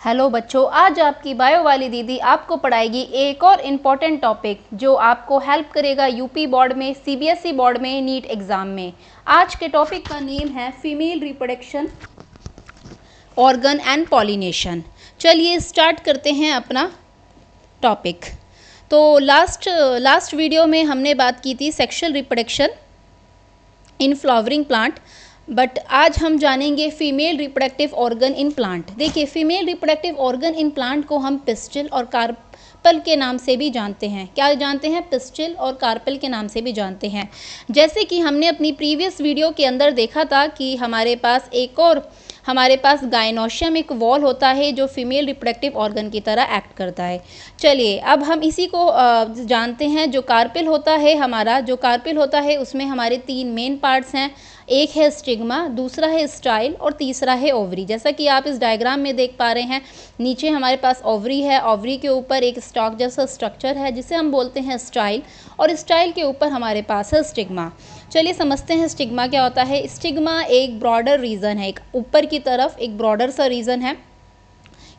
Hello बच्चों, आज आपकी बायो वाली दीदी आपको पढ़ाएगी एक और इम्पॉर्टेंट टॉपिक जो आपको हेल्प करेगा यूपी बोर्ड में, सीबीएसई बोर्ड में, नीट एग्ज़ाम में। आज के टॉपिक का नेम है female reproduction, organ and pollination. चलिए स्टार्ट करते हैं अपना टॉपिक। तो लास्ट वीडियो में हमने बात की थी sexual reproduction in flowering plant, but आज हम जानेंगे female reproductive organ in plant. देखिए, female reproductive organ in plant को हम पिस्टिल और कार्पल के नाम से भी जानते हैं। क्या जानते हैं? पिस्टिल और कार्पल के नाम से भी जानते हैं। जैसे कि हमने अपनी प्रीवियस वीडियो के अंदर देखा था कि हमारे पास गायनोशियम एक वॉल होता है जो फीमेल रिप्रोडक्टिव ऑर्गन की तरह एक्ट करता है। चलिए अब हम इसी को जानते हैं। जो कार्पेल होता है उसमें हमारे 3 मेन पार्ट्स हैं। एक है स्टिग्मा, दूसरा है स्टाइल और तीसरा है ओवरी। जैसा कि आप इस डायग्राम में देख पा रहे हैं, नीचे हमारे पास ओवरी है, ओवरी के ऊपर एक स्टॉक जैसा स्ट्रक्चर है जिसे हम बोलते हैं स्टाइल, और स्टाइल के ऊपर हमारे पास है स्टिग्मा। चलिए समझते हैं स्टिग्मा क्या होता है। स्टिग्मा एक ब्रॉडर रीजन है, एक ऊपर की तरफ एक ब्रॉडर सा रीजन है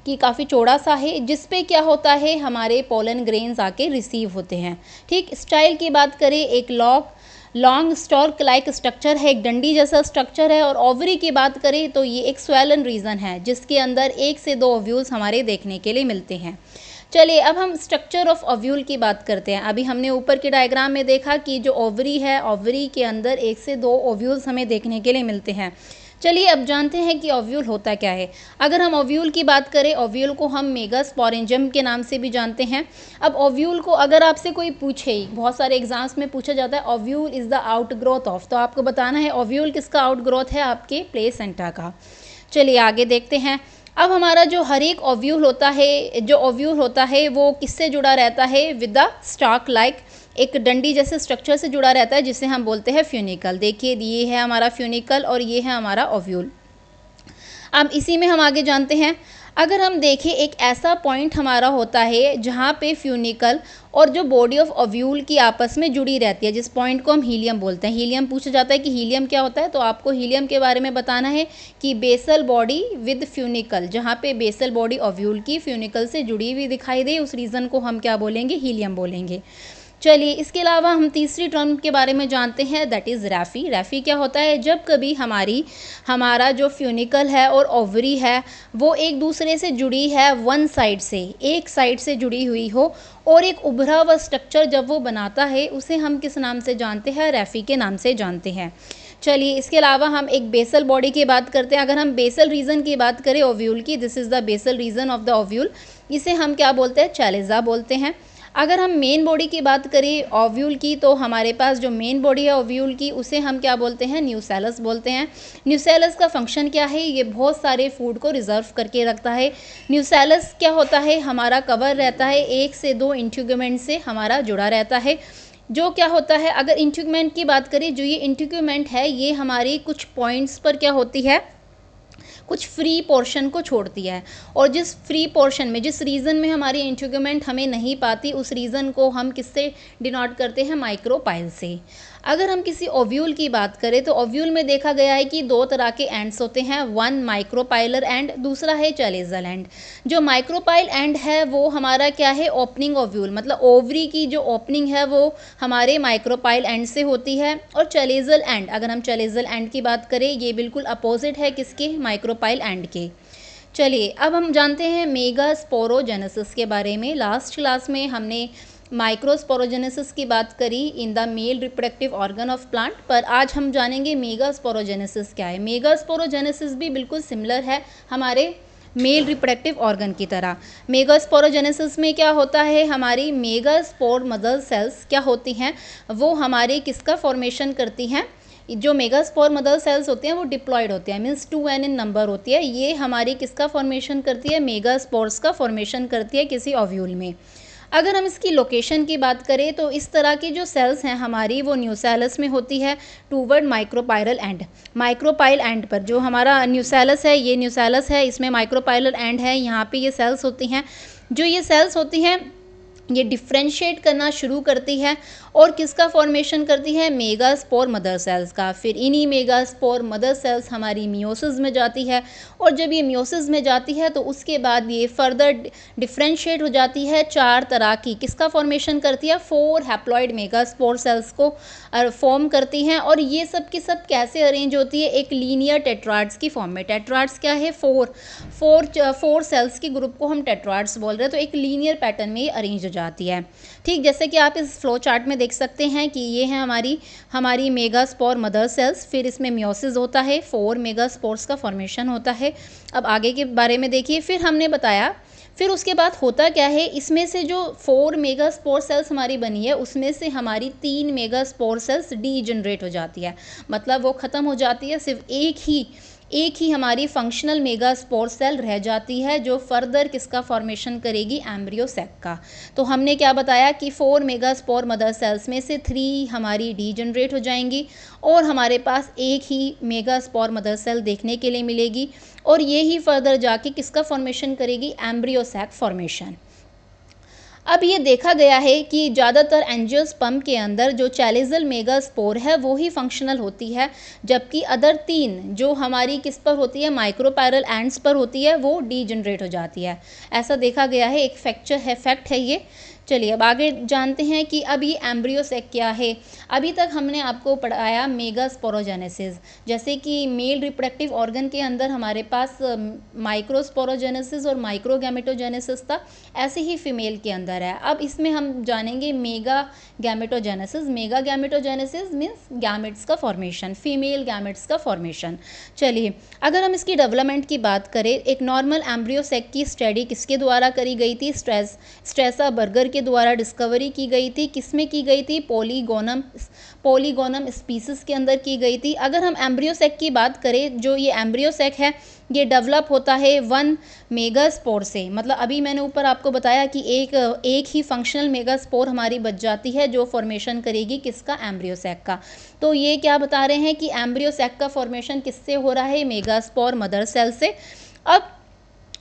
कि काफ़ी चौड़ा सा है, जिस पे क्या होता है, हमारे पोलन ग्रेन्स आके रिसीव होते हैं। ठीक। स्टाइल की बात करें, एक लॉन्ग स्टॉक लाइक स्ट्रक्चर है, एक डंडी जैसा स्ट्रक्चर है। और ओवरी की बात करें तो ये एक स्वेलन रीजन है जिसके अंदर 1 से 2 ओव्यूल्स हमारे देखने के लिए मिलते हैं। चलिए अब हम स्ट्रक्चर ऑफ ओव्यूल की बात करते हैं। अभी हमने ऊपर के डायग्राम में देखा कि जो ओवरी है, ओवरी के अंदर 1 से 2 ओव्यूल्स हमें देखने के लिए मिलते हैं। चलिए अब जानते हैं कि ओव्यूल होता क्या है। अगर हम ओव्यूल की बात करें, ओव्यूल को हम मेगास्पोरेंजियम के नाम से भी जानते हैं। अब ओव्यूल को अगर आपसे कोई पूछे, बहुत सारे एग्जाम्स में पूछा जाता है ovule is the outgrowth of, तो आपको बताना है ओव्यूल किसका आउटग्रोथ है, आपके प्लेसेंटा का। चलिए आगे देखते हैं। अब हमारा जो हर एक ओव्यूल होता है वो किससे जुड़ा रहता है? विद द स्टॉक लाइक, एक डंडी जैसे स्ट्रक्चर से जुड़ा रहता है जिसे हम बोलते हैं फ्यूनिकल। देखिए ये है हमारा फ्यूनिकल और ये है हमारा ओव्यूल। अब इसी में हम आगे जानते हैं। अगर हम देखें, एक ऐसा पॉइंट हमारा होता है जहाँ पे फ्यूनिकल और जो बॉडी ऑफ ओव्यूल की आपस में जुड़ी रहती है, जिस पॉइंट को हम हीलियम बोलते हैं। हीलियम पूछा जाता है कि हीलियम क्या होता है, तो आपको हीलियम के बारे में बताना है कि बेसल बॉडी विद फ्यूनिकल, जहाँ पे बेसल बॉडी ओव्यूल की फ्यूनिकल से जुड़ी हुई दिखाई दे, उस रीजन को हम क्या बोलेंगे? हीलियम बोलेंगे। चलिए इसके अलावा हम तीसरी टर्म के बारे में जानते हैं, दैट इज़ रैफी। रैफी क्या होता है? जब कभी हमारा जो फ्यूनिकल है और ओवरी है वो एक दूसरे से जुड़ी है, वन साइड से, एक साइड से जुड़ी हुई हो, और एक उभरा हुआ स्ट्रक्चर जब वो बनाता है उसे हम किस नाम से जानते हैं? रैफी के नाम से जानते हैं। चलिए इसके अलावा हम एक बेसल बॉडी की बात करते हैं। अगर हम बेसल रीजन की बात करें ओव्यूल की, this is the basal region of the ovule, इसे हम क्या बोलते हैं? चैलिज़ा बोलते हैं। अगर हम मेन बॉडी की बात करें ओव्यूल की, तो हमारे पास जो मेन बॉडी है ओव्यूल की उसे हम क्या बोलते हैं? न्यूसेलस बोलते हैं। न्यूसेलस का फंक्शन क्या है? ये बहुत सारे फूड को रिजर्व करके रखता है। न्यूसेलस क्या होता है? हमारा कवर रहता है 1 से 2 इंट्यूगमेंट से हमारा जुड़ा रहता है। जो क्या होता है, अगर इंट्यूगमेंट की बात करें, जो ये इंट्यूगमेंट है ये हमारी कुछ पॉइंट्स पर क्या होती है, कुछ फ्री पोर्शन को छोड़ती है। और जिस फ्री पोर्शन में, जिस रीजन में हमारी इंट्यूगमेंट हमें नहीं पाती, उस रीजन को हम किससे डिनोट करते हैं? माइक्रोपाइल से। अगर हम किसी ओव्यूल की बात करें तो ओव्यूल में देखा गया है कि 2 तरह के एंड्स होते हैं, वन माइक्रोपाइलर एंड, दूसरा है चैलेजल एंड। जो माइक्रोपाइल एंड है वो हमारा क्या है? ओपनिंग ओव्यूल, मतलब ओवरी की जो ओपनिंग है वो हमारे माइक्रोपाइल एंड से होती है। और चैलेजल एंड, अगर हम चैलेजल एंड की बात करें, ये बिल्कुल अपोजिट है किसके? माइक्रोपाइल एंड के। चलिए अब हम जानते हैं मेगास्पोरोजेनेसिस के बारे में। लास्ट क्लास में हमने माइक्रोस्पोरोजेनेसिस की बात करी in the male reproductive organ of plant, पर आज हम जानेंगे मेगास्पोरोजेनेसिस क्या है। मेगास्पोरोजेनेसिस भी बिल्कुल सिमिलर है हमारे मेल रिप्रोडक्टिव ऑर्गन की तरह। मेगास्पोरोजेनेसिस में क्या होता है, हमारी मेगास्पोर मदर सेल्स क्या होती हैं, वो हमारे किसका फॉर्मेशन करती हैं? जो मेगास्पोर मदर सेल्स होते हैं वो डिप्लॉयड होते हैं, मीन्स 2n इन नंबर होती है। ये हमारी किसका फॉर्मेशन करती है? मेगास्पोर्स का फॉर्मेशन करती है किसी ओव्यूल में। अगर हम इसकी लोकेशन की बात करें तो इस तरह की जो सेल्स हैं हमारी, वो न्यूसेलस में होती है टूवर्ड माइक्रोपाइरल एंड। माइक्रोपाइल एंड पर जो हमारा न्यूसेलस है, ये न्यूसेलस है, इसमें माइक्रोपाइरल एंड है, यहाँ पे ये सेल्स होती हैं। जो ये सेल्स होती हैं ये डिफ्रेंशिएट करना शुरू करती है और किसका फॉर्मेशन करती है, मेगास्पोर मदर सेल्स का। फिर इन्हीं मेगास्पोर मदर सेल्स हमारी मियोसिस में जाती है और जब ये मियोसिस में जाती है तो उसके बाद ये फर्दर डिफ्रेंशिएट हो जाती है 4 तरह की, किसका फॉर्मेशन करती है, 4 हैप्लॉइड मेगास्पोर सेल्स को फॉर्म करती हैं। और ये सब की सब कैसे अरेंज होती है, एक लीनियर टेट्राड्स की फॉर्म में। टेट्राड्स क्या है, 4 सेल्स के ग्रुप को हम टेट्राड्स बोल रहे हैं, तो एक लीनियर पैटर्न में ये अरेंज हो जाती है। ठीक, जैसे कि आप इस फ्लो चार्ट में देख सकते हैं कि ये है हमारी मेगास्पोर मदर सेल्स, फिर इसमें मियोसिस होता है, 4 मेगास्पोर्स का फॉर्मेशन होता है। अब आगे के बारे में देखिए, फिर हमने बताया फिर उसके बाद होता क्या है, इसमें से जो 4 मेगास्पोर सेल्स हमारी बनी है उसमें से हमारी 3 मेगास्पोर सेल्स डीजनरेट हो जाती है, मतलब वो ख़त्म हो जाती है, सिर्फ एक ही हमारी फंक्शनल मेगास्पोर सेल रह जाती है जो फर्दर किसका फॉर्मेशन करेगी, एम्ब्रियो सैक का। तो हमने क्या बताया कि 4 मेगास्पोर मदर सेल्स में से 3 हमारी डीजनरेट हो जाएंगी और हमारे पास एक ही मेगास्पोर मदर सेल देखने के लिए मिलेगी और ये ही फर्दर जाके किसका फॉर्मेशन करेगी, एम्ब्रियो सैक फॉर्मेशन। अब ये देखा गया है कि ज़्यादातर एंजियोस्पर्म के अंदर जो चैलिज़ल मेगास्पोर है वो ही फंक्शनल होती है, जबकि अदर 3 जो हमारी किस पर होती है, माइक्रोपायरल एंड्स पर होती है, वो डीजनरेट हो जाती है। ऐसा देखा गया है, एक फैक्ट है ये। चलिए अब आगे जानते हैं कि अब ये एम्ब्रियो सैक क्या है। अभी तक हमने आपको पढ़ाया मेगास्पोरोजेनेसिस, जैसे कि मेल रिप्रोडक्टिव ऑर्गन के अंदर हमारे पास माइक्रोस्पोरोजेनेसिस और माइक्रोगैमेटोजेनेसिस था, ऐसे ही फीमेल के अंदर है। अब इसमें हम जानेंगे mega gametogenesis. Mega gametogenesis means gametes का फॉर्मेशन, फीमेल गैमेट्स का फॉर्मेशन। चलिए अगर हम इसकी डेवलपमेंट की बात करें, एक नॉर्मल एम्ब्रियो सैक की स्टडी किसके द्वारा करी गई थी, स्ट्रेसा बर्गर के द्वारा डिस्कवरी की गई थी। किसमें की गई थी, पॉलीगोनम स्पीसीज के अंदर की गई थी। अगर हम एम्ब्रियो सैक की बात करें, जो ये एम्ब्रियो सैक है ये डेवलप होता है 1 मेगास्पोर से, मतलब अभी मैंने ऊपर आपको बताया कि एक ही फंक्शनल मेगास्पोर हमारी बच जाती है जो फॉर्मेशन करेगी किसका, एम्ब्रियो सैक का। तो ये क्या बता रहे हैं कि एम्ब्रियो सैक का फॉर्मेशन किससे हो रहा है, मेगास्पोर मदर सेल से। अब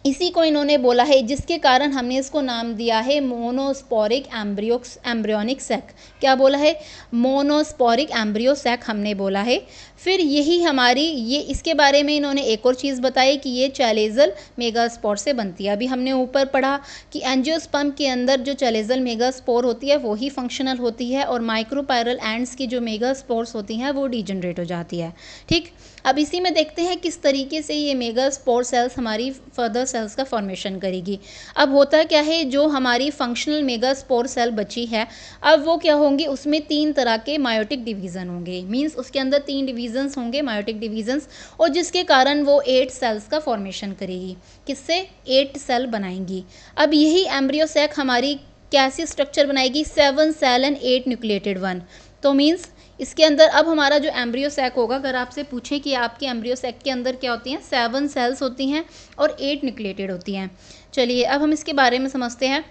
इसी को इन्होंने बोला है, जिसके कारण हमने इसको नाम दिया है मोनोस्पोरिक एम्ब्रियोनिक सैक। क्या बोला है, मोनोस्पोरिक एम्ब्रियो सैक हमने बोला है। फिर यही ये इसके बारे में इन्होंने एक और चीज़ बताई कि ये चैलेजल मेगास्पोर से बनती है। अभी हमने ऊपर पढ़ा कि एंजियोस्पर्म के अंदर जो चैलेजल मेगास्पोर होती है वो ही फंक्शनल होती है और माइक्रोपायरल एंड्स की जो मेगास्पोर्स होती हैं वो डीजनरेट हो जाती है। ठीक, अब इसी में देखते हैं किस तरीके से ये मेगास्पोर सेल्स हमारी फर्दर सेल्स का फॉर्मेशन करेगी। अब होता क्या है, जो हमारी फंक्शनल मेगास्पोर सेल बची है अब वो क्या होंगी, उसमें 3 तरह के मायोटिक डिवीज़न होंगे, मींस उसके अंदर 3 डिवीजन्स होंगे, मायोटिक डिवीजन्स, और जिसके कारण वो 8 सेल्स का फॉर्मेशन करेगी। किससे, 8 सेल बनाएंगी। अब यही एम्ब्रियो सैक हमारी कैसी स्ट्रक्चर बनाएगी, 7 सेल एंड 8 न्यूक्लिएटेड 1। तो मीन्स इसके अंदर अब हमारा जो एम्ब्रियो सैक होगा, अगर आपसे पूछे कि आपके एम्ब्रियो सैक के अंदर क्या होती हैं, 7 सेल्स होती हैं और 8 न्यूक्लिएटेड होती हैं। चलिए अब हम इसके बारे में समझते हैं।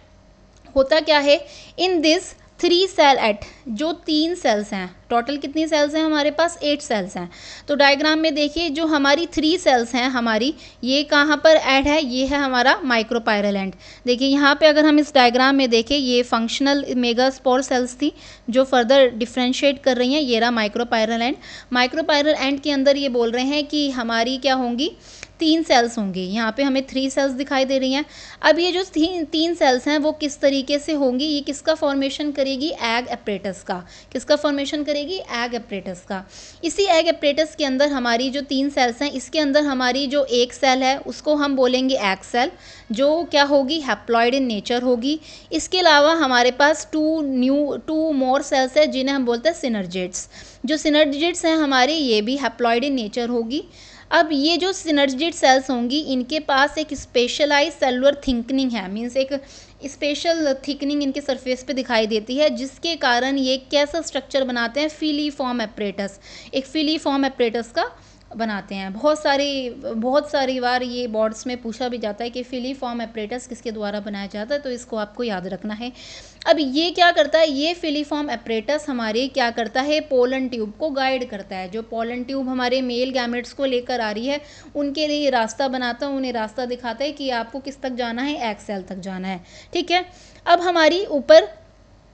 होता क्या है, इन दिस 3 सेल एट, जो 3 सेल्स हैं, टोटल कितनी सेल्स हैं हमारे पास, 8 सेल्स हैं। तो डायग्राम में देखिए जो हमारी 3 सेल्स हैं हमारी, ये कहाँ पर ऐड है, ये है हमारा माइक्रोपायरल एंड। देखिए यहाँ पे अगर हम इस डायग्राम में देखें, ये फंक्शनल मेगास्पोर सेल्स थी जो फर्दर डिफ्रेंशिएट कर रही हैं, ये रहा माइक्रोपायरल एंड। माइक्रोपायरल एंड के अंदर ये बोल रहे हैं कि हमारी क्या होंगी, 3 सेल्स होंगी। यहाँ पे हमें 3 सेल्स दिखाई दे रही हैं। अब ये जो 3 सेल्स हैं वो किस तरीके से होंगी, ये किसका फॉर्मेशन करेगी, एग एपरेटस का। किसका फॉर्मेशन करेगी, एग एपरेटस का। इसी एग एपरेटस के अंदर हमारी जो 3 सेल्स हैं, इसके अंदर हमारी जो एक सेल है उसको हम बोलेंगे एग सेल, जो क्या होगी, हैप्लॉइड इन नेचर होगी। इसके अलावा हमारे पास 2 मोर सेल्स है जिन्हें हम बोलते हैं सिनर्जिड्स। जो सिनर्जिड्स हैं हमारे, ये भी हैप्लॉइड इन नेचर होगी। अब ये जो सिनर्जिड सेल्स होंगी, इनके पास एक स्पेशलाइज सेलुलर थिकनिंग है, मीन्स एक स्पेशल थिकनिंग इनके सरफेस पे दिखाई देती है, जिसके कारण ये कैसा स्ट्रक्चर बनाते हैं, फिलीफॉर्म एपरेटस, एक फिलीफॉर्म एपरेटस का बनाते हैं। बहुत सारी बार ये बोर्ड्स में पूछा भी जाता है कि फिलीफॉर्म एपरेटस किसके द्वारा बनाया जाता है, तो इसको आपको याद रखना है। अब ये क्या करता है, ये फिलीफॉर्म एपरेटस हमारे क्या करता है, पोलन ट्यूब को गाइड करता है। जो पोलन ट्यूब हमारे मेल गैमेट्स को लेकर आ रही है उनके लिए रास्ता बनाता है, उन्हें रास्ता दिखाता है कि आपको किस तक जाना है, एग सेल तक जाना है। ठीक है, अब हमारी ऊपर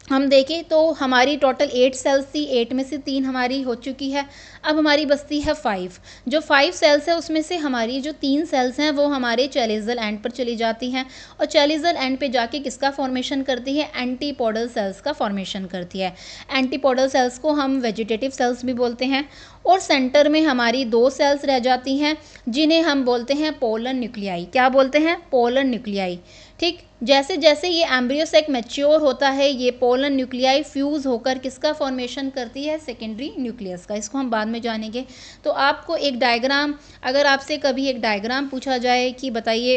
हम देखें तो हमारी टोटल 8 सेल्स थी, 8 में से 3 हमारी हो चुकी है। अब हमारी बचती है 5। जो 5 सेल्स है उसमें से हमारी जो 3 सेल्स हैं वो हमारे चैलिज़ल एंड पर चली जाती हैं और चैलिज़ल एंड पे जाके किसका फॉर्मेशन करती है, एंटीपोडल सेल्स का फॉर्मेशन करती है। एंटीपोडल सेल्स को हम वेजिटेटिव सेल्स भी बोलते हैं। और सेंटर में हमारी 2 सेल्स रह जाती हैं जिन्हें हम बोलते हैं पोलन न्यूक्लियाई। क्या बोलते हैं, पोलन न्यूक्लियाई। ठीक, जैसे जैसे ये एम्ब्रियो सेक मैच्योर होता है ये पोलन न्यूक्लियाई फ्यूज़ होकर किसका फॉर्मेशन करती है, सेकेंडरी न्यूक्लियस का। इसको हम बाद में जानेंगे। तो आपको एक डायग्राम, अगर आपसे कभी एक डायग्राम पूछा जाए कि बताइए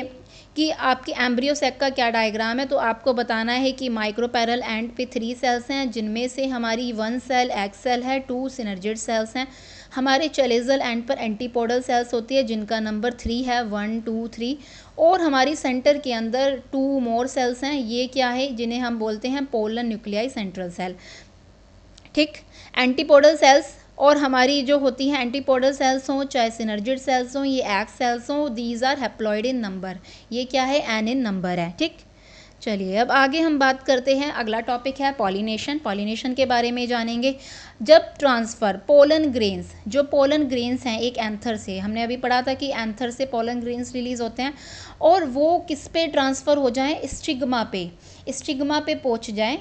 कि आपके एम्ब्रियो सेक का क्या डायग्राम है, तो आपको बताना है कि माइक्रोपैरल एंड पे 3 सेल्स हैं जिनमें से हमारी 1 सेल एग सेल है, 2 सिनर्जिड सेल्स हैं। हमारे चैलिज़ल एंड पर एंटीपोडल सेल्स होती है जिनका नंबर 3 है, 1 2 3। और हमारी सेंटर के अंदर 2 मोर सेल्स हैं, ये क्या है, जिन्हें हम बोलते हैं पोलन न्यूक्लियाई सेंट्रल सेल। ठीक, एंटीपोडल सेल्स और हमारी जो होती हैं एंटीपोडल सेल्स हों चाहे सिनर्जिड सेल्स हों, ये एग सेल्स हों, these are haploid in number. ये क्या है, एन इन नंबर है। ठीक, चलिए अब आगे हम बात करते हैं। अगला टॉपिक है पॉलिनेशन। पॉलिनेशन के बारे में जानेंगे। जब ट्रांसफ़र पोलन ग्रेन्स, जो पोलन ग्रेन्स हैं एक एंथर से, हमने अभी पढ़ा था कि एंथर से पोलन ग्रेन्स रिलीज़ होते हैं और वो किस पे ट्रांसफ़र हो जाएं, स्टिग्मा पे पहुंच जाएं।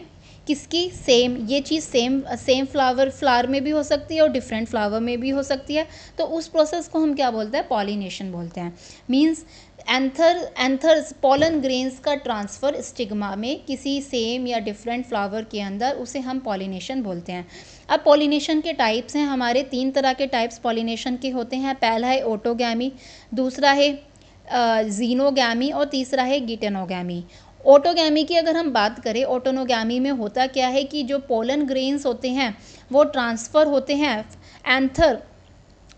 किसकी, सेम, ये चीज़ सेम फ्लावर में भी हो सकती है और डिफरेंट फ्लावर में भी हो सकती है। तो उस प्रोसेस को हम क्या बोलते हैं, पॉलिनेशन बोलते हैं। मीन्स एंथर्स पोलन ग्रेन्स का ट्रांसफ़र स्टिग्मा में किसी सेम या डिफरेंट फ्लावर के अंदर, उसे हम पॉलिनेशन बोलते हैं। अब पॉलिनेशन के टाइप्स हैं हमारे, 3 तरह के टाइप्स पॉलिनेशन के होते हैं। पहला है ऑटोगैमी, दूसरा है जीनोगैमी और तीसरा है गिटेनोगैमी। ऑटोगैमी की अगर हम बात करें, ऑटोनोगैमी में होता क्या है कि जो पोलन ग्रेन्स होते हैं वो ट्रांसफ़र होते हैं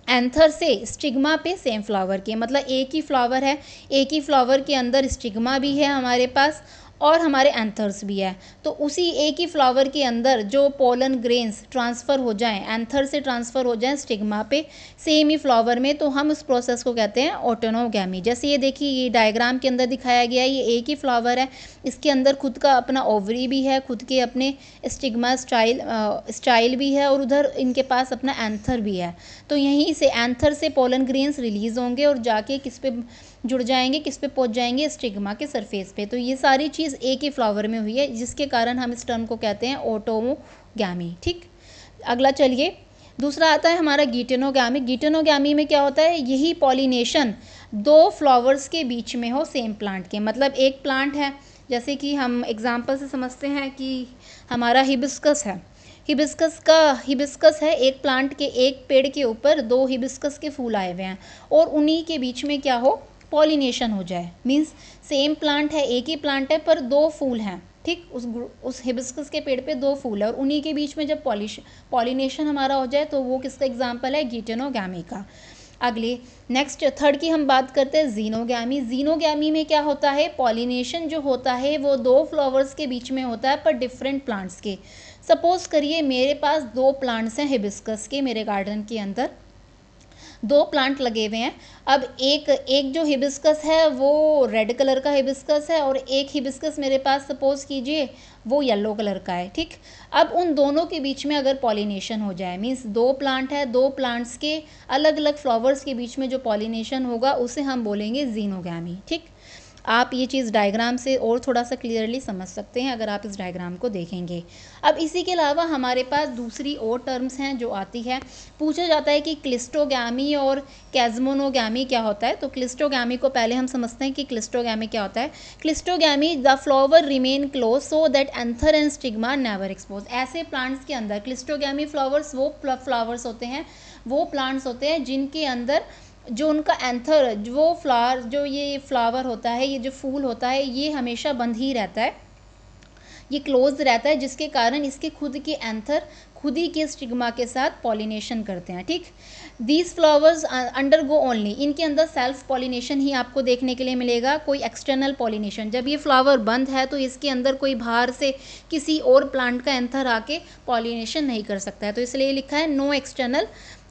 एंथर से स्टिग्मा पे सेम फ्लावर के, मतलब एक ही फ्लावर है, एक ही फ्लावर के अंदर स्टिग्मा भी है हमारे पास और हमारे एंथर्स भी है। तो उसी एक ही फ्लावर के अंदर जो पोलन ग्रेन्स ट्रांसफ़र हो जाएं, एंथर से ट्रांसफ़र हो जाएं स्टिग्मा पे सेम ही फ्लावर में, तो हम उस प्रोसेस को कहते हैं ऑटोनोगैमी। जैसे ये देखिए, ये डायग्राम के अंदर दिखाया गया है, ये एक ही फ्लावर है, इसके अंदर खुद का अपना ओवरी भी है, खुद के अपने स्टिग्मा स्टाइल भी है और उधर इनके पास अपना एंथर भी है। तो यहीं से एंथर से पोलन ग्रेन्स रिलीज़ होंगे और जाके किस पे जुड़ जाएंगे, किस पे पहुंच जाएंगे, स्टिग्मा के सरफेस पे। तो ये सारी चीज़ एक ही फ्लावर में हुई है जिसके कारण हम इस टर्म को कहते हैं ऑटोगैमी। ठीक, अगला चलिए, दूसरा आता है हमारा गिटेनोगैमी। गिटेनोगैमी में क्या होता है, यही पॉलिनेशन 2 फ्लावर्स के बीच में हो सेम प्लांट के। मतलब एक प्लांट है, जैसे कि हम एग्जाम्पल से समझते हैं कि हमारा हिबिस्कस है, हिबिस्कस है, एक प्लांट के एक पेड़ के ऊपर 2 हिबिस्कस के फूल आए हुए हैं और उन्हीं के बीच में क्या हो, पॉलिनेशन हो जाए। मीन्स सेम प्लांट है, एक ही प्लांट है पर 2 फूल हैं। ठीक, उस हिबिस्कस के पेड़ पे 2 फूल है और उन्हीं के बीच में जब पॉलिनेशन हमारा हो जाए तो वो किसका एग्जाम्पल है, गिटेनोगैमी का। अगले नेक्स्ट थर्ड की हम बात करते हैं जीनोगैमी। जीनोगैमी में क्या होता है, पॉलिनेशन जो होता है वो 2 फ्लावर्स के बीच में होता है पर डिफरेंट प्लांट्स के। सपोज करिए मेरे पास 2 प्लांट्स हैं हिबिस्कस के, मेरे गार्डन के अंदर 2 प्लांट लगे हुए हैं। अब एक जो हिबिस्कस है वो रेड कलर का हिबिस्कस है और एक हिबिस्कस मेरे पास सपोज कीजिए वो येलो कलर का है। ठीक, अब उन दोनों के बीच में अगर पॉलिनेशन हो जाए, मीन्स 2 प्लांट है, 2 प्लांट्स के अलग अलग फ्लावर्स के बीच में जो पॉलिनेशन होगा उसे हम बोलेंगे जीनोगैमी। ठीक, आप ये चीज़ डायग्राम से और थोड़ा सा क्लियरली समझ सकते हैं अगर आप इस डायग्राम को देखेंगे। अब इसी के अलावा हमारे पास दूसरी और टर्म्स हैं जो आती है। पूछा जाता है कि क्लिस्टोगैमी और कैज़मोनोगैमी क्या होता है। तो क्लिस्टोगैमी को पहले हम समझते हैं कि क्लिस्टोगैमी क्या होता है। Cleistogamy, the flower remain close so that anther and stigma never expose. ऐसे प्लांट्स के अंदर क्लिस्टोगैमी फ्लावर्स वो फ्लावर्स होते हैं, वो प्लांट्स होते हैं जिनके अंदर जो उनका एंथर, वो फ्लावर, जो ये फ्लावर होता है, ये जो फूल होता है, ये हमेशा बंद ही रहता है, ये क्लोज रहता है, जिसके कारण इसके खुद के एंथर खुद ही के स्टिग्मा के साथ पॉलिनेशन करते हैं, ठीक। दीज फ्लावर्स अंडरगो ओनली, इनके अंदर सेल्फ पॉलिनेशन ही आपको देखने के लिए मिलेगा, कोई एक्सटर्नल पॉलिनेशन। जब ये फ्लावर बंद है तो इसके अंदर कोई बाहर से किसी और प्लांट का एंथर आके पॉलिनेशन नहीं कर सकता है, तो इसलिए लिखा है no external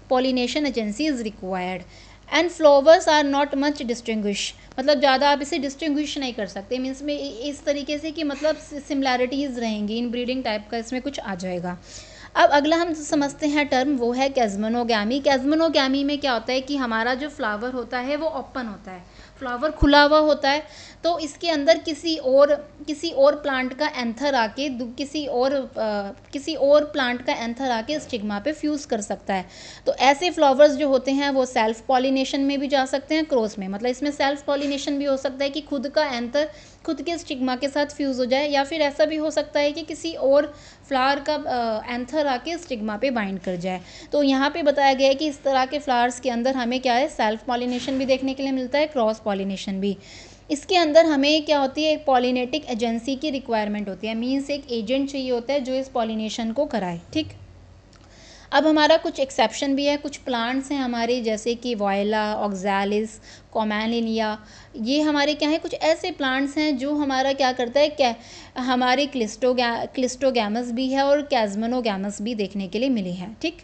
pollination agency is required. And flowers are not much distinguish, मतलब ज़्यादा आप इसे डिस्टिंग्विश नहीं कर सकते, मीन्स में इस तरीके से कि मतलब सिमिलैरिटीज़ रहेंगी, इन ब्रीडिंग टाइप का इसमें कुछ आ जाएगा। अब अगला हम समझते हैं टर्म, वो है कैज़मोनोगैमी। कैज़मोनोगैमी में क्या होता है कि हमारा जो फ्लावर होता है वो ओपन होता है, फ्लावर खुला हुआ होता है, तो इसके अंदर किसी और प्लांट का एंथर आके किसी और प्लांट का एंथर आके स्टिग्मा पे फ्यूज़ कर सकता है। तो ऐसे फ्लावर्स जो होते हैं वो सेल्फ पॉलिनेशन में भी जा सकते हैं, क्रॉस में, मतलब इसमें सेल्फ पॉलिनेशन भी हो सकता है कि खुद का एंथर खुद के स्टिग्मा के साथ फ्यूज़ हो जाए, या फिर ऐसा भी हो सकता है कि किसी और फ्लावर का एंथर आके स्टिग्मा पे बाइंड कर जाए। तो यहाँ पे बताया गया है कि इस तरह के फ्लावर्स के अंदर हमें क्या है, सेल्फ पॉलिनेशन भी देखने के लिए मिलता है, क्रॉस पॉलिनेशन भी। इसके अंदर हमें क्या होती है, एक पॉलिनेटिक एजेंसी की रिक्वायरमेंट होती है, मीन्स एक एजेंट चाहिए होता है जो इस पॉलिनेशन को कराए, ठीक। अब हमारा कुछ एक्सेप्शन भी है, कुछ प्लांट्स हैं हमारे जैसे कि वॉयला, ऑक्सैलिस, कॉमेलिनिया, ये हमारे क्या है, कुछ ऐसे प्लांट्स हैं जो हमारा क्या करता है, क्या हमारे क्लिस्टोगैमस भी है और कैज़मोनोगैमस भी देखने के लिए मिले हैं, ठीक।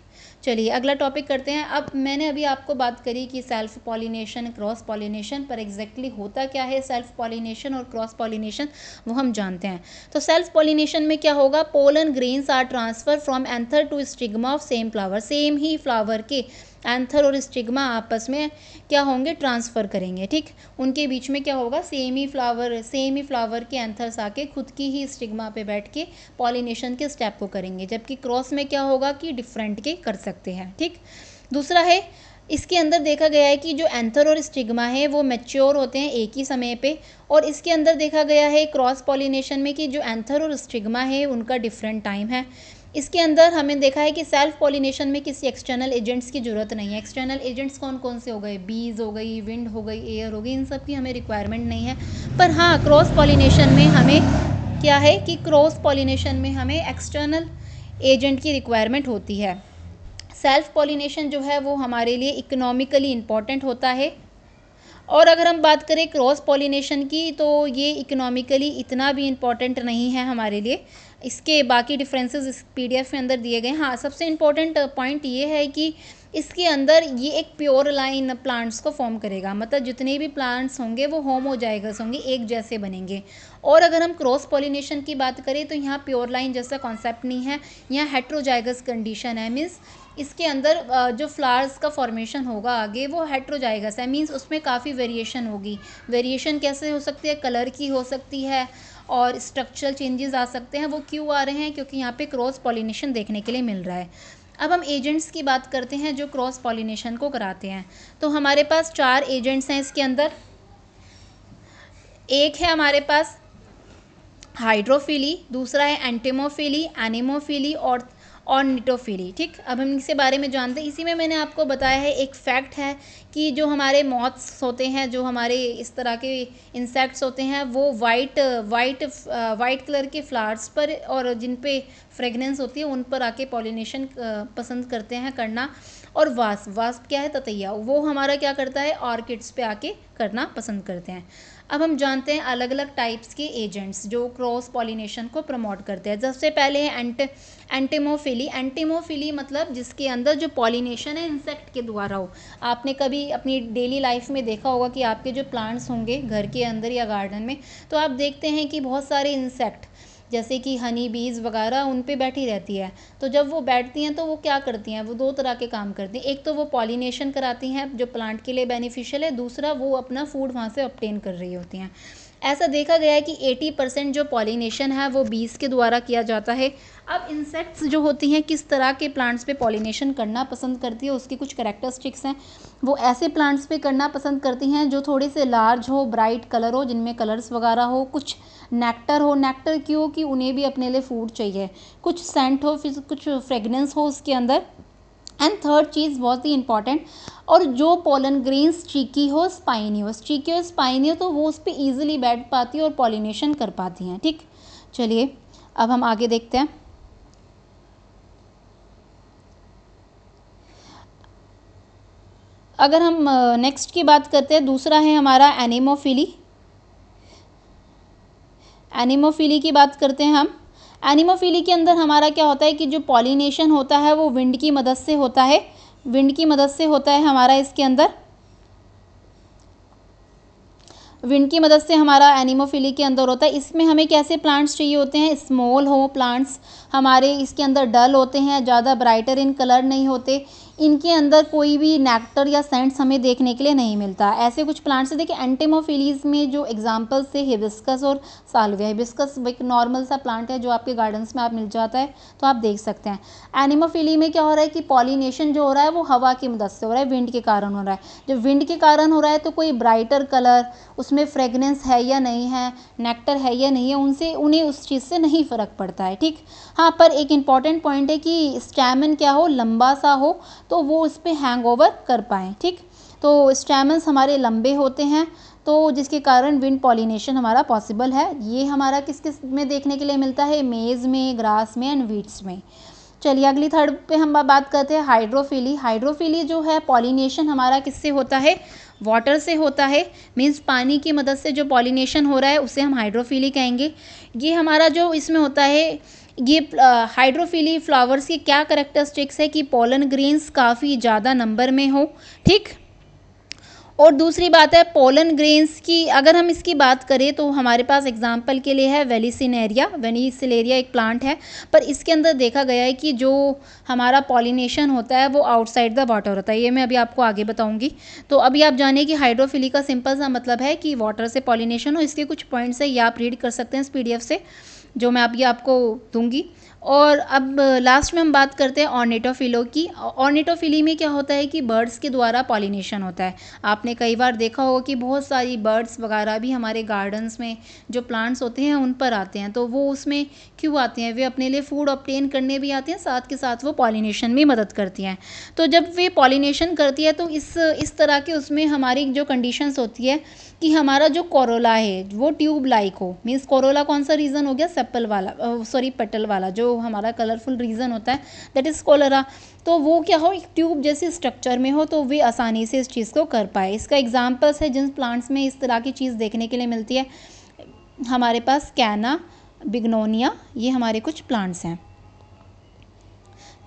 चलिए अगला टॉपिक करते हैं। अब मैंने अभी आपको बात करी कि सेल्फ पॉलिनेशन, क्रॉस पॉलिनेशन, पर एग्जैक्टली होता क्या है सेल्फ पॉलिनेशन और क्रॉस पॉलिनेशन, वो हम जानते हैं। तो सेल्फ पॉलिनेशन में क्या होगा, pollen grains are transfer from anther to stigma of same flower, same ही फ्लावर के एंथर और स्टिग्मा आपस में क्या होंगे, ट्रांसफ़र करेंगे, ठीक। उनके बीच में क्या होगा, सेम ही फ्लावर के एंथर्स आके खुद की ही स्टिग्मा पे बैठ के पॉलिनेशन के स्टेप को करेंगे, जबकि क्रॉस में क्या होगा कि डिफरेंट के कर सकते हैं, ठीक। दूसरा है, इसके अंदर देखा गया है कि जो एंथर और स्टिग्मा है वो मैच्योर होते हैं एक ही समय पे, और इसके अंदर देखा गया है क्रॉस पॉलिनेशन में कि जो एंथर और स्टिग्मा है उनका डिफरेंट टाइम है। इसके अंदर हमें देखा है कि सेल्फ पॉलिनेशन में किसी एक्सटर्नल एजेंट्स की ज़रूरत नहीं है। एक्सटर्नल एजेंट्स कौन कौन से हो गए, बीज हो गई, विंड हो गई, एयर हो गई, इन सब की हमें रिक्वायरमेंट नहीं है। पर हाँ, क्रॉस पॉलिनेशन में हमें क्या है कि क्रॉस पॉलिनेशन में हमें एक्सटर्नल एजेंट की रिक्वायरमेंट होती है। सेल्फ पॉलिनेशन जो है वो हमारे लिए इकोनॉमिकली इम्पॉर्टेंट होता है, और अगर हम बात करें क्रॉस पॉलिनेशन की तो ये इकोनॉमिकली इतना भी इम्पॉर्टेंट नहीं है हमारे लिए। इसके बाकी डिफरेंसेस इस पीडीएफ में अंदर दिए गए। हाँ, सबसे इम्पॉर्टेंट पॉइंट ये है कि इसके अंदर ये एक प्योर लाइन प्लांट्स को फॉर्म करेगा, मतलब जितने भी प्लांट्स होंगे वो होमोजाइगस होंगे, एक जैसे बनेंगे। और अगर हम क्रॉस पॉलिनेशन की बात करें तो यहाँ प्योर लाइन जैसा कॉन्सेप्ट नहीं है, यहाँ हेट्रोजाइगस कंडीशन है, मीन्स इसके अंदर जो फ्लावर्स का फॉर्मेशन होगा आगे वो हेट्रोजाइगस है, मीन्स उसमें काफ़ी वेरिएशन होगी। वेरिएशन कैसे हो सकती है, कलर की हो सकती है, और स्ट्रक्चरल चेंजेस आ सकते हैं। वो क्यों आ रहे हैं, क्योंकि यहाँ पे क्रॉस पॉलिनेशन देखने के लिए मिल रहा है। अब हम एजेंट्स की बात करते हैं जो क्रॉस पॉलिनेशन को कराते हैं। तो हमारे पास 4 एजेंट्स हैं इसके अंदर। एक है हमारे पास हाइड्रोफिली, दूसरा है एंटिमोफिली, एनिमोफिली और निटोफिली, ठीक। अब हम इसके बारे में जानते हैं। इसी में मैंने आपको बताया है, एक फैक्ट है कि जो हमारे मॉथ्स होते हैं, जो हमारे इस तरह के इंसेक्ट्स होते हैं, वो वाइट कलर के फ्लावर्स पर और जिन पे फ्रेगनेंस होती है उन पर आके पॉलिनेशन पसंद करते हैं करना। और वास्प क्या है, ततैया, वो हमारा क्या करता है, ऑर्किड्स पे आके करना पसंद करते हैं। अब हम जानते हैं अलग अलग टाइप्स के एजेंट्स जो क्रॉस पॉलिनेशन को प्रमोट करते हैं। सबसे पहले है एंटिमोफिली। एंटिमोफिली मतलब जिसके अंदर जो पॉलिनेशन है इंसेक्ट के द्वारा हो। आपने कभी अपनी डेली लाइफ में देखा होगा कि आपके जो प्लांट्स होंगे घर के अंदर या गार्डन में, तो आप देखते हैं कि बहुत सारे इंसेक्ट जैसे कि हनी बीज वगैरह उन पे बैठी रहती है। तो जब वो बैठती हैं तो वो क्या करती हैं, वो 2 तरह के काम करती हैं। एक तो वो पॉलिनेशन कराती हैं जो प्लांट के लिए बेनिफिशियल है, दूसरा वो अपना फूड वहाँ से ऑब्टेन कर रही होती हैं। ऐसा देखा गया है कि 80% जो पॉलिनेशन है वो बीज के द्वारा किया जाता है। अब इंसेक्ट्स जो होती हैं किस तरह के प्लांट्स पे पॉलिनेशन करना पसंद करती है, उसकी कुछ कैरेक्टरिस्टिक्स हैं। वो ऐसे प्लांट्स पे करना पसंद करती हैं जो थोड़े से लार्ज हो, ब्राइट कलर हो, जिनमें कलर्स वगैरह हो, कुछ नेक्टर हो। नेक्टर क्यों, कि उन्हें भी अपने लिए फूड चाहिए, कुछ सेंट हो, फिर कुछ फ्रेगनेंस हो उसके अंदर। एंड थर्ड चीज़ बहुत ही इंपॉर्टेंट, और जो पोलन ग्रेन्स स्टिकी हो, स्पाइनी हो, तो वो उस पर ईजिली बैठ पाती है और पॉलिनेशन कर पाती हैं, ठीक। चलिए अब हम आगे देखते हैं। अगर हम नेक्स्ट की बात करते हैं, दूसरा है हमारा एनिमोफिली। एनिमोफिली की बात करते हैं हम। एनिमोफिली के अंदर हमारा क्या होता है कि जो पॉलिनेशन होता है वो विंड की मदद से होता है, विंड की मदद से होता है हमारा इसके अंदर, विंड की मदद से हमारा एनिमोफिली के अंदर होता है। इसमें हमें कैसे प्लांट्स चाहिए होते हैं, स्मॉल हो प्लांट्स, हमारे इसके अंदर डल होते हैं, ज़्यादा ब्राइटर इन कलर नहीं होते, इनके अंदर कोई भी नेक्टर या सेंट्स हमें देखने के लिए नहीं मिलता। ऐसे कुछ प्लांट्स है। देखिए एंटिमोफिलीज में जो एग्जांपल्स है हिबिस्कस और साल्विया। हिबिस्कस एक नॉर्मल सा प्लांट है जो आपके गार्डन्स में आप मिल जाता है, तो आप देख सकते हैं। एनिमोफिली में क्या हो रहा है कि पॉलिनेशन जो हो रहा है वो हवा की मदद से हो रहा है, विंड के कारण हो रहा है। जब विंड के कारण हो रहा है तो कोई ब्राइटर कलर, उसमें फ्रेगनेंस है या नहीं है, नेक्टर है या नहीं है, उनसे उन्हें उस चीज़ से नहीं फ़र्क पड़ता है। ठीक, हाँ, पर एक इम्पॉर्टेंट पॉइंट है कि स्टैमन क्या हो, लंबा सा हो, तो वो उस पर हैंग ओवर कर पाएँ। ठीक, तो स्टैमन्स हमारे लंबे होते हैं, तो जिसके कारण विंड पॉलिनेशन हमारा पॉसिबल है। ये हमारा किस किस में देखने के लिए मिलता है, मेज़ में, ग्रास में एंड वीड्स में। चलिए अगली थर्ड पे हम बात करते हैं हाइड्रोफिली। हाइड्रोफिली जो है पॉलिनेशन हमारा किससे होता है, वाटर से होता है। मीन्स पानी की मदद से जो पॉलिनेशन हो रहा है उसे हम हाइड्रोफिली कहेंगे। ये हमारा जो इसमें होता है, ये हाइड्रोफिली फ्लावर्स की क्या करेक्टरिस्टिक्स है कि पोलन ग्रेन्स काफ़ी ज़्यादा नंबर में हो। ठीक, और दूसरी बात है पोलन ग्रेन्स की, अगर हम इसकी बात करें तो हमारे पास एग्जांपल के लिए है वेलिसिनेरिया। वेनिसिलेरिया एक प्लांट है, पर इसके अंदर देखा गया है कि जो हमारा पॉलिनेशन होता है वो आउटसाइड द वाटर होता है। ये मैं अभी आपको आगे बताऊंगी। तो अभी आप जानिए कि हाइड्रोफिली का सिंपल सा मतलब है कि वाटर से पॉलिनेशन हो। इसके कुछ पॉइंट्स है, ये आप रीड कर सकते हैं इस PDF से जो मैं अभी आपको दूंगी। और अब लास्ट में हम बात करते हैं ऑर्निटोफिलो की। ऑर्निटोफिली में क्या होता है कि बर्ड्स के द्वारा पॉलिनेशन होता है। आपने कई बार देखा होगा कि बहुत सारी बर्ड्स वगैरह भी हमारे गार्डन्स में जो प्लांट्स होते हैं उन पर आते हैं। तो वो उसमें क्यों आते हैं, वे अपने लिए फूड ऑब्टेन करने भी आते हैं, साथ के साथ वो पॉलिनेशन में मदद करती हैं। तो जब वे पॉलिनेशन करती है तो इस तरह के उसमें हमारी जो कंडीशंस होती है कि हमारा जो कोरोला है वो ट्यूब लाइक हो। मीन्स कोरोला कौन सा रीजन हो गया, सेपल वाला, सॉरी पेटल वाला, जो हमारा कलरफुल रीजन होता है दैट इज़ कोलोरा। तो वो क्या हो, एक ट्यूब जैसे स्ट्रक्चर में हो, तो वे आसानी से इस चीज़ को कर पाए। इसका एग्जांपल्स है जिन प्लांट्स में इस तरह की चीज़ देखने के लिए मिलती है, हमारे पास कैना, बिग्नोनिया, ये हमारे कुछ प्लांट्स हैं।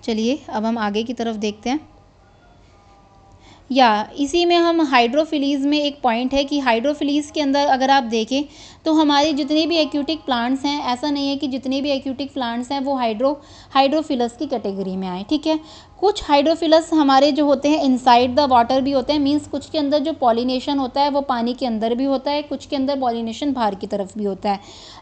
चलिए अब हम आगे की तरफ देखते हैं। या इसी में हम हाइड्रोफिलीज़ में एक पॉइंट है कि हाइड्रोफिलीज़ के अंदर अगर आप देखें तो हमारे जितने भी एक्यूटिक प्लांट्स हैं, ऐसा नहीं है कि जितने भी एक्यूटिक प्लांट्स हैं वो हाइड्रोफिलस की कैटेगरी में आए। ठीक है, कुछ हाइड्रोफिलस हमारे जो होते हैं इनसाइड द वाटर भी होते हैं। मीन्स कुछ के अंदर जो पॉलिनेशन होता है वो पानी के अंदर भी होता है, कुछ के अंदर पॉलिनेशन बाहर की तरफ भी होता है।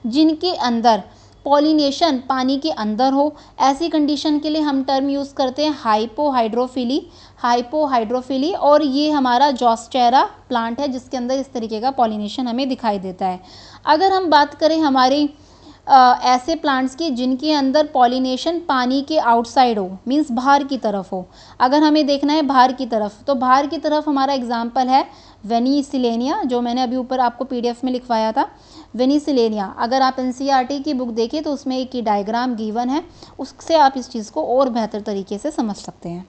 जिनके अंदर पॉलिनेशन पानी के अंदर हो, ऐसी कंडीशन के लिए हम टर्म यूज़ करते हैं हाइपोहाइड्रोफिली। हाइपोहाइड्रोफिली, और ये हमारा जॉस्टेरा प्लांट है जिसके अंदर इस तरीके का पॉलिनेशन हमें दिखाई देता है। अगर हम बात करें हमारे ऐसे प्लांट्स की जिनके अंदर पॉलिनेशन पानी के आउटसाइड हो, मींस बाहर की तरफ हो, अगर हमें देखना है बाहर की तरफ, तो बाहर की तरफ हमारा एग्जांपल है वेनिसिलेनिया, जो मैंने अभी ऊपर आपको PDF में लिखवाया था। वेनिसिलेनिया, अगर आप NCERT की बुक देखें तो उसमें एक डायग्राम गिवन है, उससे आप इस चीज़ को और बेहतर तरीके से समझ सकते हैं।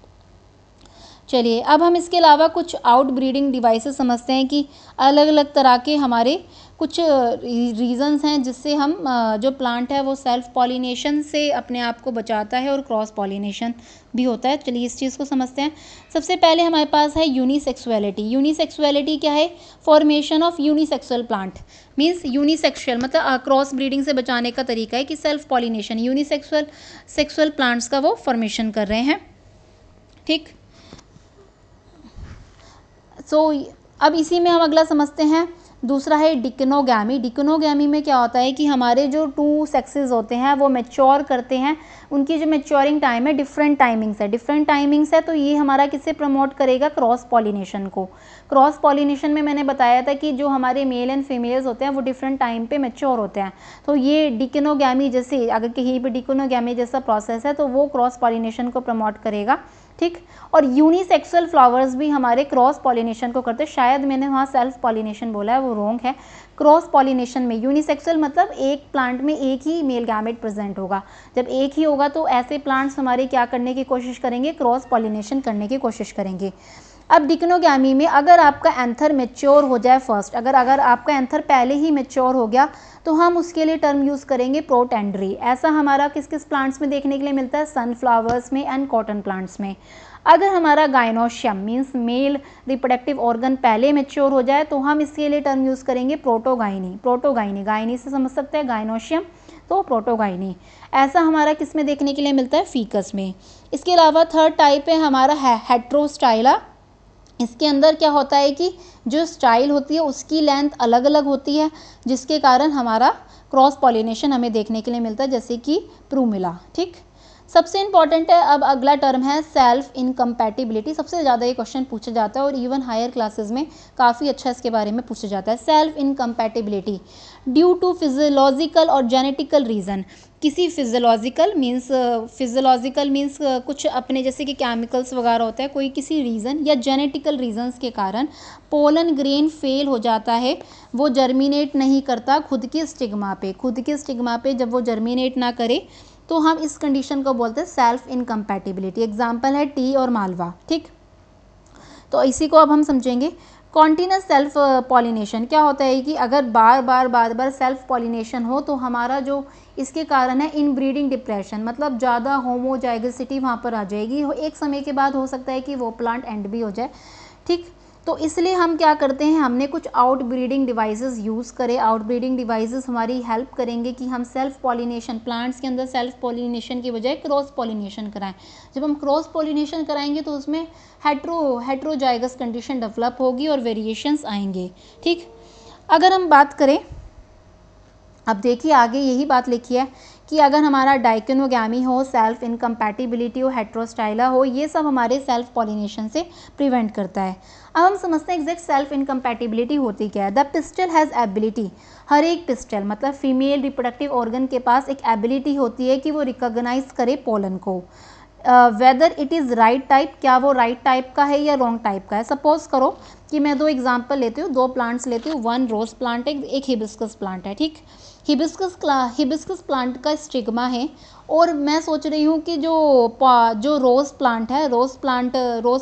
चलिए अब हम इसके अलावा कुछ आउट ब्रीडिंग डिवाइसेस समझते हैं कि अलग अलग तरह के हमारे कुछ रीजंस हैं जिससे हम जो प्लांट है वो सेल्फ पॉलिनेशन से अपने आप को बचाता है और क्रॉस पॉलिनेशन भी होता है। चलिए इस चीज़ को समझते हैं। सबसे पहले हमारे पास है यूनिसेक्सुअलिटी। यूनिसेक्सुअलिटी क्या है, formation of unisexual plant. Means unisexual मतलब क्रॉस ब्रीडिंग से बचाने का तरीका है कि सेल्फ पॉलिनेशन, यूनिसेक्सुअल प्लांट्स का वो फॉर्मेशन कर रहे हैं। ठीक, अब इसी में हम अगला समझते हैं, दूसरा है डिक्नोगैमी। डिक्नोगैमी में क्या होता है कि हमारे जो 2 सेक्सेस होते हैं वो मैच्योर करते हैं, उनकी जो मैच्योरिंग टाइम है डिफरेंट टाइमिंग्स है, तो ये हमारा किससे प्रमोट करेगा, क्रॉस पॉलिनेशन को। क्रॉस पॉलिनेशन में मैंने बताया था कि जो हमारे मेल एंड फीमेल्स होते हैं वो डिफरेंट टाइम पे मैच्योर होते हैं, तो ये डिक्नोगैमी जैसे अगर कहीं पे डिक्नोगैमी जैसा प्रोसेस है तो वो क्रॉस पॉलिनेशन को प्रमोट करेगा। ठीक, और यूनिसेक्सुअल फ्लावर्स भी हमारे क्रॉस पॉलिनेशन को करते हैं। शायद मैंने वहाँ सेल्फ पॉलिनेशन बोला है, वो रॉन्ग है। क्रॉस पॉलिनेशन में यूनिसेक्सुअल मतलब एक प्लांट में एक ही मेल गैमेट प्रेजेंट होगा। जब एक ही होगा तो ऐसे प्लांट्स हमारे क्या करने की कोशिश करेंगे, क्रॉस पॉलिनेशन करने की कोशिश करेंगे। अब डिक्नोगैमी में अगर आपका एंथर मैच्योर हो जाए फर्स्ट, अगर आपका एंथर पहले ही मैच्योर हो गया तो हम उसके लिए टर्म यूज़ करेंगे प्रोटेंडरी। ऐसा हमारा किस किस प्लांट्स में देखने के लिए मिलता है, सनफ्लावर्स में एंड कॉटन प्लांट्स में। अगर हमारा gynoecium means male reproductive organ पहले मैच्योर हो जाए तो हम इसके लिए टर्म यूज़ करेंगे प्रोटोगाइनी। गायनी से समझ सकते हैं गायनोशियम, तो प्रोटोगाइनी। ऐसा हमारा किस में देखने के लिए मिलता है, फीकस में। इसके अलावा थर्ड टाइप है हमारा हेट्रोस्टाइला। इसके अंदर क्या होता है कि जो स्टाइल होती है उसकी लेंथ अलग अलग होती है, जिसके कारण हमारा क्रॉस पॉलिनेशन हमें देखने के लिए मिलता है, जैसे कि प्रूमिला। ठीक, सबसे इंपॉर्टेंट है अब अगला टर्म है सेल्फ इनकम्पैटिबिलिटी। सबसे ज़्यादा ये क्वेश्चन पूछा जाता है और इवन हायर क्लासेस में काफ़ी अच्छा इसके बारे में पूछा जाता है। Self incompatibility due to physiological और जेनेटिकल रीज़न। किसी फिजियोलॉजिकल मीन्स कुछ अपने जैसे कि केमिकल्स वगैरह होता है, कोई किसी रीज़न या जेनेटिकल रीजंस के कारण पोलन ग्रेन फेल हो जाता है, वो जर्मिनेट नहीं करता खुद के स्टिग्मा पे जब वो जर्मिनेट ना करे तो हम इस कंडीशन को बोलते हैं सेल्फ इनकम्पैटिबिलिटी। एग्जाम्पल है टी और मालवा। ठीक, तो इसी को अब हम समझेंगे। कॉन्टिन्यूस सेल्फ पॉलिनेशन क्या होता है कि अगर बार बार सेल्फ पॉलिनेशन हो तो हमारा जो इसके कारण है इनब्रीडिंग डिप्रेशन, मतलब ज़्यादा होमोजाइगसिटी वहाँ पर आ जाएगी। एक समय के बाद हो सकता है कि वो प्लांट एंड भी हो जाए। ठीक, तो इसलिए हम क्या करते हैं, हमने कुछ आउट ब्रीडिंग डिवाइसेस यूज़ करे। आउट ब्रीडिंग डिवाइसेस हमारी हेल्प करेंगे कि हम सेल्फ पॉलिनेशन, प्लांट्स के अंदर सेल्फ पॉलिनेशन की बजाय क्रॉस पॉलिनेशन कराएं। जब हम क्रॉस पॉलिनेशन कराएंगे तो उसमें हेट्रोजाइगस कंडीशन डेवलप होगी और वेरिएशंस आएंगे। ठीक, अगर हम बात करें, अब देखिए आगे यही बात लिखी है कि अगर हमारा डाइकोनोगैमी हो, सेल्फ इनकम्पैटिबिलिटी हो, हेट्रोस्टाइला हो, ये सब हमारे सेल्फ पॉलिनेशन से प्रिवेंट करता है। अब हम समझते हैं एग्जैक्ट सेल्फ इनकम्पैटिबिलिटी होती क्या है। द पिस्टल हैज़ एबिलिटी, हर एक पिस्टल मतलब फीमेल रिप्रोडक्टिव ऑर्गन के पास एक एबिलिटी होती है कि वो रिकॉग्नाइज करे पोलन को। Whether it is right type, क्या वो राइट टाइप का है या रॉन्ग टाइप का है। सपोज करो कि मैं दो एग्जाम्पल लेती हूँ, दो प्लांट्स लेती हूँ, वन रोज प्लांट है, एक हिबिस्कस प्लांट है। ठीक, हिबिस्कस प्लांट का स्टिग्मा है और मैं सोच रही हूँ कि जो रोज़ प्लांट है, रोज़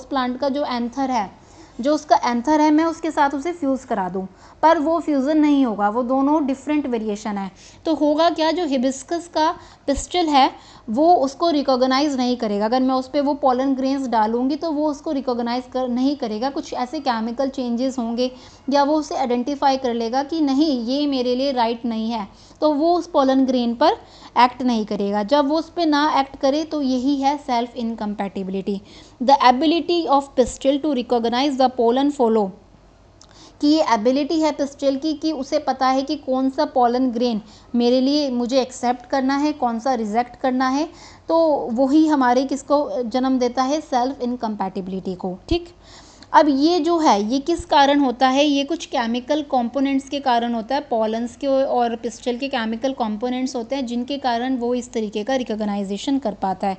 प्लांट का जो एंथर है, जो उसका एंथर है, मैं उसके साथ उसे फ्यूज़ करा दूँ, पर वो फ्यूज़न नहीं होगा, वो दोनों डिफरेंट वेरिएशन है। तो होगा क्या, जो हिबिस्कस का पिस्टल है वो उसको रिकॉग्नाइज नहीं करेगा। अगर मैं उस पर वो पोलन ग्रेन्स डालूंगी तो वो उसको रिकॉग्नाइज नहीं करेगा, कुछ ऐसे केमिकल चेंजेस होंगे या वो उसे आइडेंटिफाई कर लेगा कि नहीं ये मेरे लिए राइट नहीं है, तो वो उस पोलन ग्रेन पर एक्ट नहीं करेगा। जब वो उस पर ना एक्ट करे तो यही है self incompatibility. The ability of pistil to recognise the pollen follow, कि ये एबिलिटी है पिस्टल की कि उसे पता है कि कौन सा पोलन ग्रेन मेरे लिए मुझे एक्सेप्ट करना है, कौन सा रिजेक्ट करना है, तो वही हमारे किसको जन्म देता है, सेल्फ इनकम्पैटिबिलिटी को। ठीक, अब ये जो है ये किस कारण होता है, ये कुछ केमिकल कंपोनेंट्स के कारण होता है, पॉलन्स के और पिस्टल के केमिकल कंपोनेंट्स होते हैं जिनके कारण वो इस तरीके का रिकॉग्नाइजेशन कर पाता है।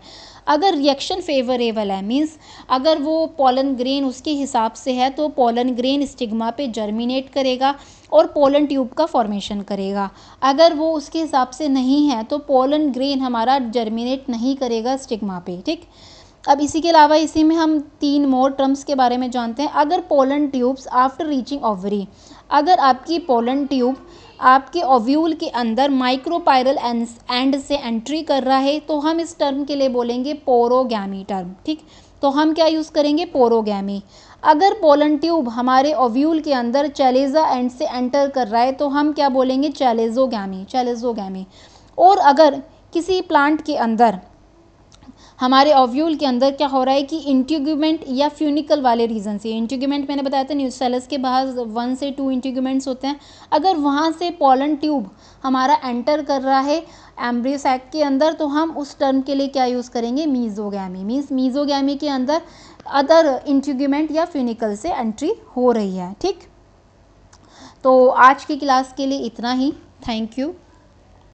अगर रिएक्शन फेवरेबल है, मींस अगर वो पोलन ग्रेन उसके हिसाब से है तो पोलन ग्रेन स्टिग्मा पे जर्मिनेट करेगा और पोलन ट्यूब का फॉर्मेशन करेगा। अगर वो उसके हिसाब से नहीं है तो पोलन ग्रेन हमारा जर्मिनेट नहीं करेगा स्टिग्मा पे। ठीक, अब इसी के अलावा इसी में हम तीन मोर टर्म्स के बारे में जानते हैं। अगर pollen tubes after reaching ovary, अगर आपकी पोलन ट्यूब आपके ओव्यूल के अंदर माइक्रोपायरल एंड से एंट्री कर रहा है तो हम इस टर्म के लिए बोलेंगे पोरोगैमी टर्म। ठीक, तो हम क्या यूज़ करेंगे, पोरोगैमी। अगर पोलन ट्यूब हमारे ओव्यूल के अंदर चैलेजा एंड से एंटर कर रहा है तो हम क्या बोलेंगे, चैलेजोगैमी। और अगर किसी प्लांट के अंदर हमारे ओव्यूल के अंदर क्या हो रहा है कि इंटीग्यूमेंट या फ्यूनिकल वाले रीजन से, इंटीग्यूमेंट मैंने बताया था न्यूसेलस के बाहर 1 से 2 इंटीग्यूमेंट्स होते हैं, अगर वहाँ से पोलन ट्यूब हमारा एंटर कर रहा है एम्ब्रियो सैक के अंदर तो हम उस टर्म के लिए क्या यूज़ करेंगे, मीजोगैमी। मीन्स मीजोगैमी के अंदर अदर इंटीग्यूमेंट या फ्यूनिकल से एंट्री हो रही है। ठीक, तो आज की क्लास के लिए इतना ही। Thank you.